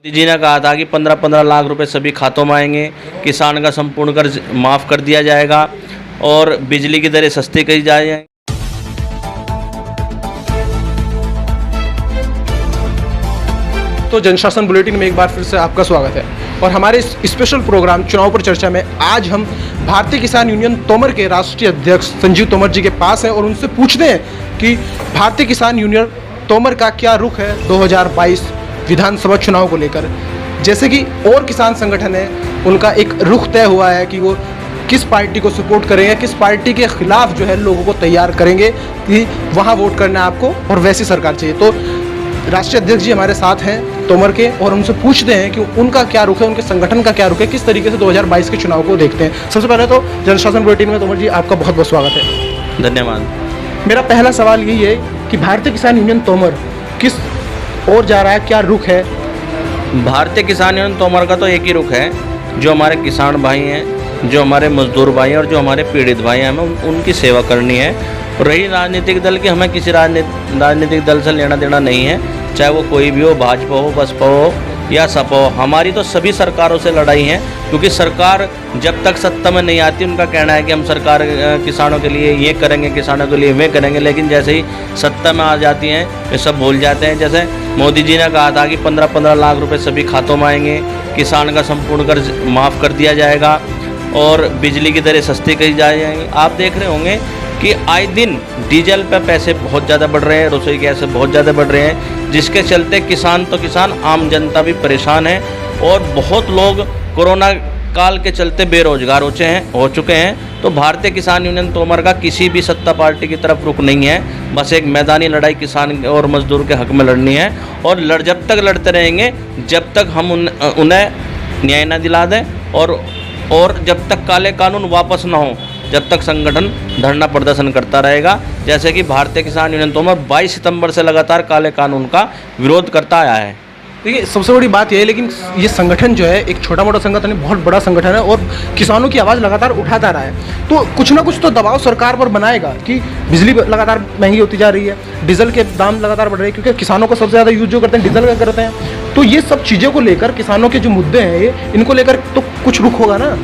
जी ने कहा था कि 15-15 लाख रुपए सभी खातों में आएंगे, किसान का संपूर्ण कर्ज माफ़ कर दिया जाएगा और बिजली की दरें सस्ती की जाएंगी। तो जनशासन बुलेटिन में एक बार फिर से आपका स्वागत है और हमारे इस स्पेशल प्रोग्राम चुनाव पर चर्चा में आज हम भारतीय किसान यूनियन तोमर के राष्ट्रीय अध्यक्ष संजीव तोमर जी के पास हैं और उनसे पूछते हैं कि भारतीय किसान यूनियन तोमर का क्या रुख है 2022 विधानसभा चुनाव को लेकर। जैसे कि और किसान संगठन है, उनका एक रुख तय हुआ है कि वो किस पार्टी को सपोर्ट करेंगे, किस पार्टी के खिलाफ जो है लोगों को तैयार करेंगे कि वहाँ वोट करना है आपको और वैसी सरकार चाहिए। तो राष्ट्रीय अध्यक्ष जी हमारे साथ हैं तोमर के और उनसे पूछते हैं कि उनका क्या रुख है, उनके संगठन का क्या रुख है, किस तरीके से 2022 के चुनाव को देखते हैं। सबसे पहले तो जनशासन बुलेटिन में तोमर जी आपका बहुत बहुत स्वागत है। धन्यवाद। मेरा पहला सवाल यही है कि भारतीय किसान यूनियन तोमर किस ओर जा रहा है, क्या रुख है? भारतीय किसान यूनियन तोमर का तो एक ही रुख है, जो हमारे किसान भाई हैं, जो हमारे मजदूर भाई हैं और जो हमारे पीड़ित भाई हैं, हमें उनकी सेवा करनी है। और रही राजनीतिक दल की, हमें किसी राजनीतिक दल से लेना देना नहीं है, चाहे वो कोई भी हो, भाजपा हो, बसपा हो या सपा हो। हमारी तो सभी सरकारों से लड़ाई है, क्योंकि सरकार जब तक सत्ता में नहीं आती, उनका कहना है कि हम सरकार किसानों के लिए ये करेंगे, किसानों के लिए वे करेंगे, लेकिन जैसे ही सत्ता में आ जाती हैं ये सब भूल जाते हैं। जैसे मोदी जी ने कहा था कि 15-15 लाख रुपए सभी खातों में आएंगे, किसान का संपूर्ण कर्ज माफ़ कर दिया जाएगा और बिजली की दरें सस्ती की जाएंगी। आप देख रहे होंगे कि आए दिन डीजल पे पैसे बहुत ज़्यादा बढ़ रहे हैं, रसोई गैस से बहुत ज़्यादा बढ़ रहे हैं, जिसके चलते किसान तो किसान, आम जनता भी परेशान है और बहुत लोग कोरोना काल के चलते बेरोजगार हो चुके हैं। तो भारतीय किसान यूनियन तोमर का किसी भी सत्ता पार्टी की तरफ रुख नहीं है, बस एक मैदानी लड़ाई किसान और मजदूर के हक में लड़नी है और जब तक लड़ते रहेंगे जब तक हम उन्हें न्याय न दिला दें और जब तक काले कानून वापस ना हो, जब तक संगठन धरना प्रदर्शन करता रहेगा। जैसे कि भारतीय किसान यूनियन तोमर 22 सितंबर से लगातार काले कानून का विरोध करता आया है। देखिए, सबसे बड़ी बात यह है, लेकिन ये संगठन जो है एक छोटा मोटा संगठन है, बहुत बड़ा संगठन है और किसानों की आवाज़ लगातार उठाता रहा है। तो कुछ ना कुछ तो दबाव सरकार पर बनाएगा कि बिजली लगातार महंगी होती जा रही है, डीजल के दाम लगातार बढ़ रहे हैं, क्योंकि किसानों को सबसे ज़्यादा यूज जो करते हैं डीजल का करते हैं। तो ये सब चीज़ों को लेकर किसानों के जो मुद्दे हैं इनको लेकर तो कुछ रुख होगा ना।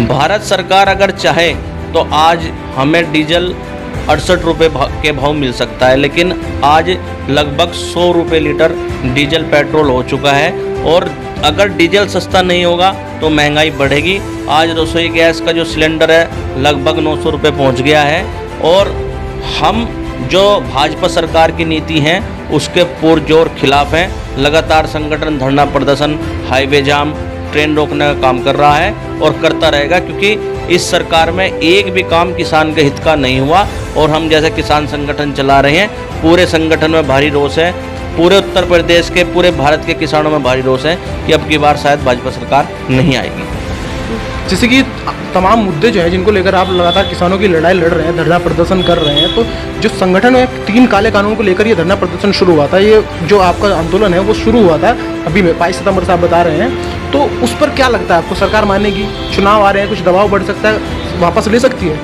भारत सरकार अगर चाहे तो आज हमें डीजल 68 रुपये के भाव मिल सकता है, लेकिन आज लगभग 100 रुपये लीटर डीजल पेट्रोल हो चुका है और अगर डीजल सस्ता नहीं होगा तो महंगाई बढ़ेगी। आज रसोई गैस का जो सिलेंडर है लगभग 900 रुपये पहुँच गया है और हम जो भाजपा सरकार की नीति हैं उसके पुरजोर खिलाफ हैं। लगातार संगठन धरना प्रदर्शन, हाईवे जाम, ट्रेन रोकने का काम कर रहा है और करता रहेगा, क्योंकि इस सरकार में एक भी काम किसान के हित का नहीं हुआ और हम जैसे किसान संगठन चला रहे हैं, पूरे संगठन में भारी रोष है, पूरे उत्तर प्रदेश के, पूरे भारत के किसानों में भारी रोष है कि अब की बार शायद भाजपा सरकार नहीं आएगी। जैसे कि तमाम मुद्दे जो हैं जिनको लेकर आप लगातार किसानों की लड़ाई लड़ रहे हैं, धरना प्रदर्शन कर रहे हैं, तो जो संगठन है 3 काले कानून को लेकर ये धरना प्रदर्शन शुरू हुआ था, ये जो आपका आंदोलन है वो शुरू हुआ था अभी 22 सितंबर से आप बता रहे हैं, तो उस पर क्या लगता है आपको? सरकार मानेगी? चुनाव आ रहे हैं, कुछ दबाव बढ़ सकता है, वापस ले सकती है?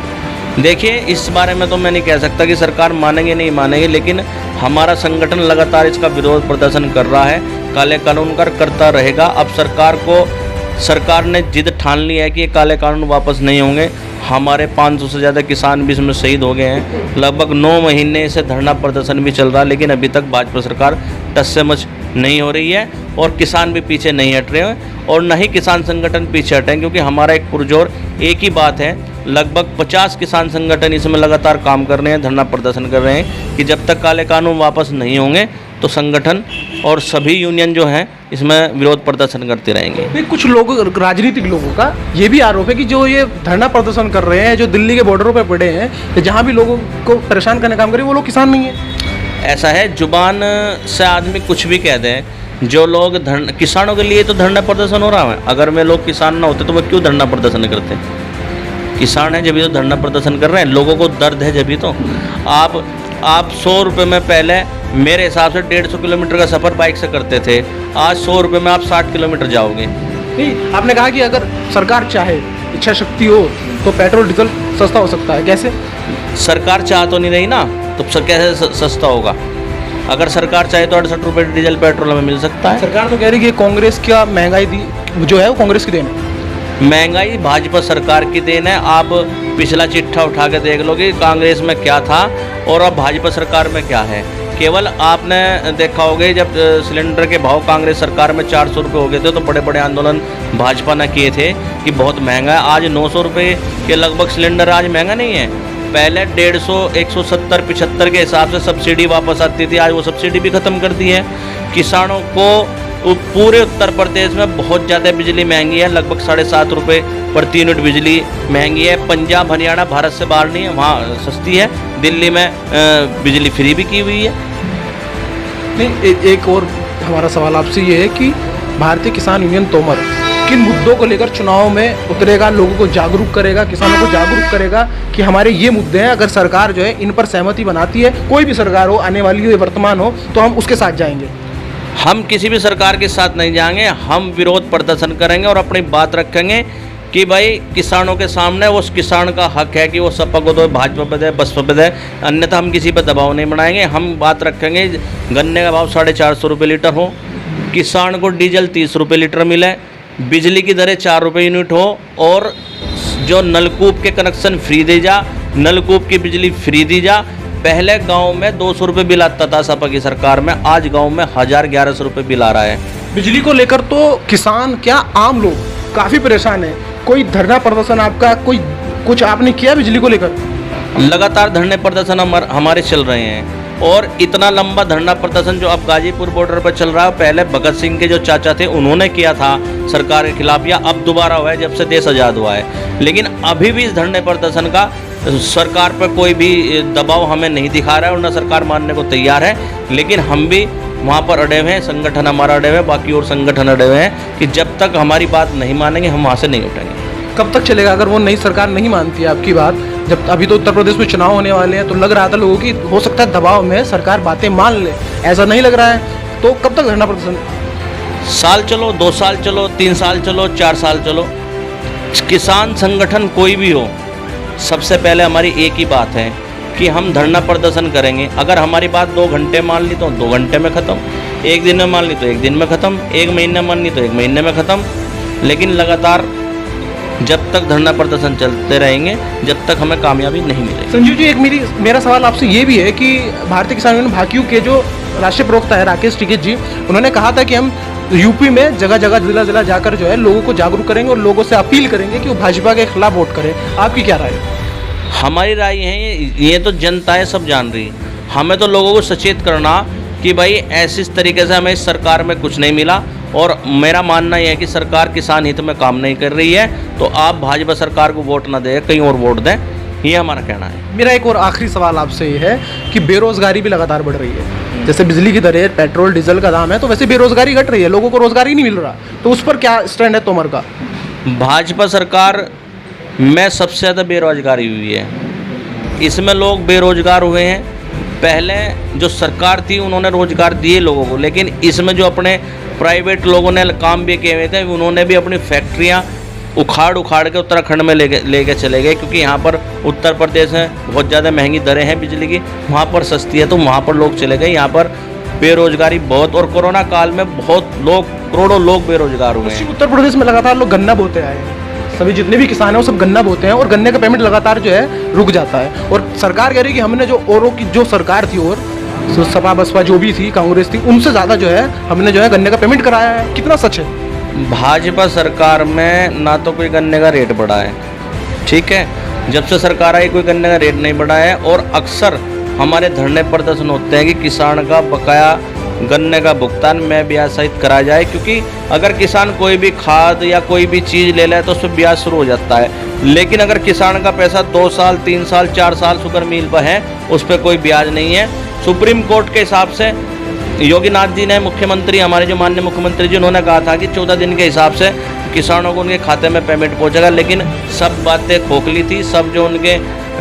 देखिए, इस बारे में तो मैं नहीं कह सकता कि सरकार मानेगी नहीं मानेगी, लेकिन हमारा संगठन लगातार इसका विरोध प्रदर्शन कर रहा है, काले कानून करता रहेगा। अब सरकार ने जिद ठान ली है कि ये काले कानून वापस नहीं होंगे। हमारे 500 से ज़्यादा किसान भी इसमें शहीद हो गए हैं, लगभग 9 महीने से धरना प्रदर्शन भी चल रहा है, लेकिन अभी तक भाजपा सरकार टस से मच नहीं हो रही है और किसान भी पीछे नहीं हट रहे हैं और न ही किसान संगठन पीछे हटे हैं, क्योंकि हमारा एक पुरजोर एक ही बात है। लगभग 50 किसान संगठन इसमें लगातार काम कर रहे हैं, धरना प्रदर्शन कर रहे हैं कि जब तक काले कानून वापस नहीं होंगे तो संगठन और सभी यूनियन जो हैं इसमें विरोध प्रदर्शन करते रहेंगे। कुछ लोग, राजनीतिक लोगों का ये भी आरोप है कि जो ये धरना प्रदर्शन कर रहे हैं, जो दिल्ली के बॉर्डरों पर पड़े हैं, जहाँ भी लोगों को परेशान करने का काम कर रहे हैं, वो लोग किसान नहीं है। ऐसा है, जुबान से आदमी कुछ भी कह दें। जो लोग किसानों के लिए तो धरना प्रदर्शन हो रहा है, अगर मैं लोग किसान ना होते तो वो क्यों धरना प्रदर्शन करते? किसान है जब तो धरना प्रदर्शन कर रहे हैं, लोगों को दर्द है जब तो। आप 100 रुपये में पहले मेरे हिसाब से 150 किलोमीटर का सफ़र बाइक से करते थे, आज 100 रुपये में आप 60 किलोमीटर जाओगे। नहीं, आपने कहा कि अगर सरकार चाहे, इच्छा शक्ति हो तो पेट्रोल डीजल सस्ता हो सकता है। कैसे? सरकार चाह तो नहीं रही ना, तो कैसे सस्ता होगा? अगर सरकार चाहे तो 68 रुपये डीजल पेट्रोल हमें मिल सकता है। सरकार तो कह रही है कि कांग्रेस का महंगाई जो है वो कांग्रेस की देन है। महंगाई भाजपा सरकार की देन है। आप पिछला चिट्ठा उठा के देख लो कि कांग्रेस में क्या था और अब भाजपा सरकार में क्या है। केवल आपने देखा होगा जब सिलेंडर के भाव कांग्रेस सरकार में 400 रुपये हो गए थे तो बड़े बड़े आंदोलन भाजपा ने किए थे कि बहुत महंगा है। आज 900 रुपये के लगभग सिलेंडर आज महंगा नहीं है। पहले 150, 170, 75 के हिसाब से सब्सिडी वापस आती थी, आज वो सब्सिडी भी ख़त्म कर दी है। किसानों को पूरे उत्तर प्रदेश में बहुत ज़्यादा बिजली महंगी है, लगभग 7.5 रुपये प्रति यूनिट बिजली महंगी है। पंजाब हरियाणा भारत से बाहर नहीं है, वहाँ सस्ती है। दिल्ली में बिजली फ्री भी की हुई है। नहीं, एक और हमारा सवाल आपसे ये है कि भारतीय किसान यूनियन तोमर किन मुद्दों को लेकर चुनाव में उतरेगा, लोगों को जागरूक करेगा, किसानों को जागरूक करेगा कि हमारे ये मुद्दे हैं, अगर सरकार जो है इन पर सहमति बनाती है, कोई भी सरकार हो, आने वाली हो या वर्तमान हो, तो हम उसके साथ जाएंगे? हम किसी भी सरकार के साथ नहीं जाएंगे। हम विरोध प्रदर्शन करेंगे और अपनी बात रखेंगे कि भाई किसानों के सामने उस किसान का हक है कि वो सपा को दो, भाजपा पे दे, बसपा पे दे, अन्यथा हम किसी पर दबाव नहीं बनाएंगे। हम बात रखेंगे गन्ने का भाव 450 रुपये लीटर हो, किसान को डीजल 30 रुपये लीटर मिले, बिजली की दरें 4 रुपये यूनिट हो और जो नलकूप के कनेक्शन फ्री दी जा, नलकूप की बिजली फ्री दी जा। पहले गांव में 200 रुपये बिल आता था सपा की सरकार में, आज गांव में 1100 रुपये बिल आ रहा है। बिजली को लेकर तो किसान क्या आम लोग काफ़ी परेशान है। कोई धरना प्रदर्शन आपका कोई कुछ आपने किया बिजली को लेकर? लगातार धरने प्रदर्शन हमारे चल रहे हैं और इतना लंबा धरना प्रदर्शन जो अब गाजीपुर बॉर्डर पर चल रहा है, पहले भगत सिंह के जो चाचा थे उन्होंने किया था सरकार के खिलाफ, या अब दोबारा हुआ है जब से देश आज़ाद हुआ है। लेकिन अभी भी इस धरने प्रदर्शन का सरकार पर कोई भी दबाव हमें नहीं दिखा रहा है और न सरकार मानने को तैयार है। लेकिन हम भी वहाँ पर अड़े हुए हैं, संगठन हमारा अड़े हुए हैं, बाकी और संगठन अड़े हुए हैं कि जब तक हमारी बात नहीं मानेंगे हम वहाँ से नहीं उठेंगे। कब तक चलेगा अगर वो नई सरकार नहीं मानती है आपकी बात? जब अभी तो उत्तर प्रदेश में चुनाव होने वाले हैं तो लग रहा था लोगों की हो सकता है दबाव में सरकार बातें मान ले, ऐसा नहीं लग रहा है, तो कब तक धरना प्रदर्शन? साल चलो, 2 साल चलो, 3 साल चलो, 4 साल चलो, किसान संगठन कोई भी हो, सबसे पहले हमारी एक ही बात है कि हम धरना प्रदर्शन करेंगे। अगर हमारी बात 2 घंटे मान ली तो 2 घंटे में ख़त्म, 1 दिन में मान ली तो 1 दिन में ख़त्म, 1 महीने मान ली तो 1 महीने में ख़त्म। लेकिन लगातार जब तक धरना प्रदर्शन चलते रहेंगे जब तक हमें कामयाबी नहीं मिलेगी। संजीव जी, एक मेरा सवाल आपसे ये भी है कि भारतीय किसान यूनियन भाकियू के जो राष्ट्रीय प्रवक्ता है राकेश टिकैत जी, उन्होंने कहा था कि हम यूपी में जगह जगह जिला जिला जाकर जो है लोगों को जागरूक करेंगे और लोगों से अपील करेंगे कि वो भाजपा के खिलाफ वोट करें। आपकी क्या राय है? हमारी राय है ये तो जनता है, सब जान रही है। हमें तो लोगों को सचेत करना कि भाई ऐसे इस तरीके से हमें इस सरकार में कुछ नहीं मिला और मेरा मानना यह है कि सरकार किसान हित में काम नहीं कर रही है, तो आप भाजपा सरकार को वोट ना दें, कहीं और वोट दें, ये हमारा कहना है। मेरा एक और आखिरी सवाल आपसे ये है कि बेरोजगारी भी लगातार बढ़ रही है। जैसे बिजली की दरें, पेट्रोल डीजल का दाम है, तो वैसे बेरोजगारी घट रही है, लोगों को रोजगार ही नहीं मिल रहा, तो उस पर क्या स्टैंड है तोमर का? भाजपा सरकार में सबसे ज़्यादा बेरोजगारी हुई है, इसमें लोग बेरोजगार हुए हैं। पहले जो सरकार थी उन्होंने रोजगार दिए लोगों को, लेकिन इसमें जो अपने प्राइवेट लोगों ने काम भी किए हुए थे उन्होंने भी अपनी फैक्ट्रियां उखाड़ के उत्तराखंड में लेके चले गए, क्योंकि यहाँ पर उत्तर प्रदेश में बहुत ज़्यादा महंगी दरें हैं बिजली की, वहाँ पर सस्ती है तो वहाँ पर लोग चले गए। यहाँ पर बेरोजगारी बहुत, और कोरोना काल में बहुत लोग, करोड़ों लोग बेरोजगार हुए हैं। उत्तर प्रदेश में लगातार लोग गन्ना बोते आए हैं, सभी जितने भी किसान हैं वो सब गन्ना बोते हैं और गन्ने का पेमेंट लगातार जो है रुक जाता है, और सरकार कह रही है कि हमने जो औरों की जो सरकार थी और सपा बसपा जो भी थी, कांग्रेस थी, उनसे ज़्यादा जो है हमने जो है गन्ने का पेमेंट कराया है। कितना सच है? भाजपा सरकार में ना तो कोई गन्ने का रेट बढ़ा है, ठीक है, जब से सरकार आई कोई गन्ने का रेट नहीं बढ़ा है। और अक्सर हमारे धरने प्रदर्शन होते हैं कि किसान का बकाया गन्ने का भुगतान में ब्याज सहित कराया जाए, क्योंकि अगर किसान कोई भी खाद या कोई भी चीज़ ले ले तो उस पर ब्याज शुरू हो जाता है। लेकिन अगर किसान का पैसा 2 साल 3 साल 4 साल शुगर मिल पर है उस पर कोई ब्याज नहीं है। सुप्रीम कोर्ट के हिसाब से योगी नाथ जी ने, मुख्यमंत्री हमारे जो माननीय मुख्यमंत्री जी, उन्होंने कहा था कि 14 दिन के हिसाब से किसानों को उनके खाते में पेमेंट पहुंचेगा, लेकिन सब बातें खोखली थी, सब जो उनके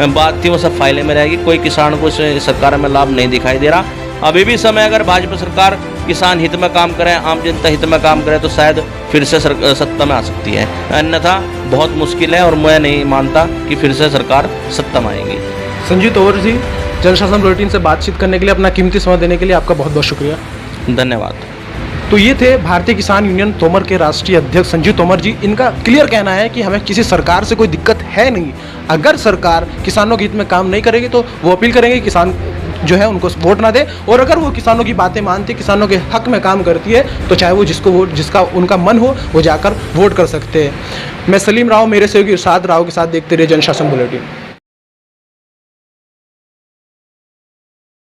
बात थी वो सब फाइलें में रहेगी, कोई किसान को इस सरकार में लाभ नहीं दिखाई दे रहा। अभी भी समय, अगर भाजपा सरकार किसान हित में काम करे, आम जनता हित में काम करे तो शायद फिर से सत्ता में आ सकती है, अन्यथा बहुत मुश्किल है और मैं नहीं मानता कि फिर से सरकार सत्ता में आएगी। संजीव तोमर जी, जनशासन बुलेटिन से बातचीत करने के लिए, अपना कीमती समय देने के लिए आपका बहुत बहुत शुक्रिया। धन्यवाद। तो ये थे भारतीय किसान यूनियन तोमर के राष्ट्रीय अध्यक्ष संजीव तोमर जी। इनका क्लियर कहना है कि हमें किसी सरकार से कोई दिक्कत है नहीं। अगर सरकार किसानों के हित में काम नहीं करेगी तो वो अपील करेंगे किसान जो है उनको वोट ना दे, और अगर वो किसानों की बातें मानती, किसानों के हक में काम करती है, तो चाहे वो जिसका उनका मन हो वो जाकर वोट कर सकते हैं। मैं सलीम राव, मेरे सहयोगी इरशाद राव के साथ देखते रहिए जनशासन बुलेटिन।